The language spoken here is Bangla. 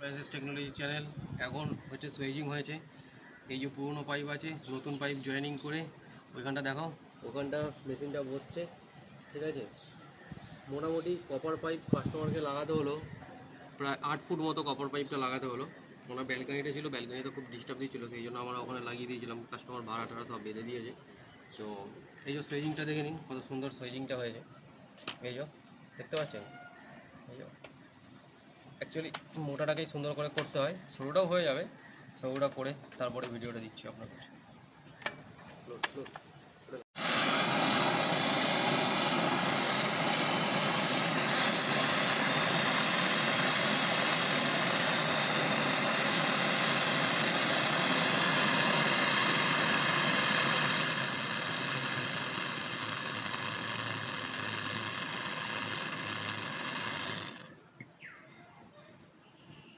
Appliances technology channel. এখন হচ্ছে সুইচিং হয়েছে, এই যে পুরনো পাইপ আছে নতুন পাইপ জয়েনিং করে ওইখানটা দেখাও, ওখানটা মেশিনটা বসছে, ঠিক আছে। মোটামুটি কপার পাইপ কাস্টমারকে লাগাতে হলো প্রায় 8 ফুট মতো কপার পাইপটা লাগাতে হলো। ওনার ব্যালকানিটা ছিল, ব্যালকানিতে খুব ডিস্টার্ব দিচ্ছিলো, সেই জন্য আমরা ওখানে লাগিয়ে দিয়েছিলাম। কাস্টমার ভাড়া টাড়া সব বেঁধে দিয়েছে। তো এই যে সুইচিংটা দেখে নিন কত সুন্দর সুইচিংটা হয়েছে, এই যে দেখতে পাচ্ছেন। এই যে অ্যাকচুয়ালি মোটাটাকেই সুন্দর করে করতে হয়, সরুটাও হয়ে যাবে, সরুটা করে তারপরে ভিডিওটা দিচ্ছি আপনার কাছে।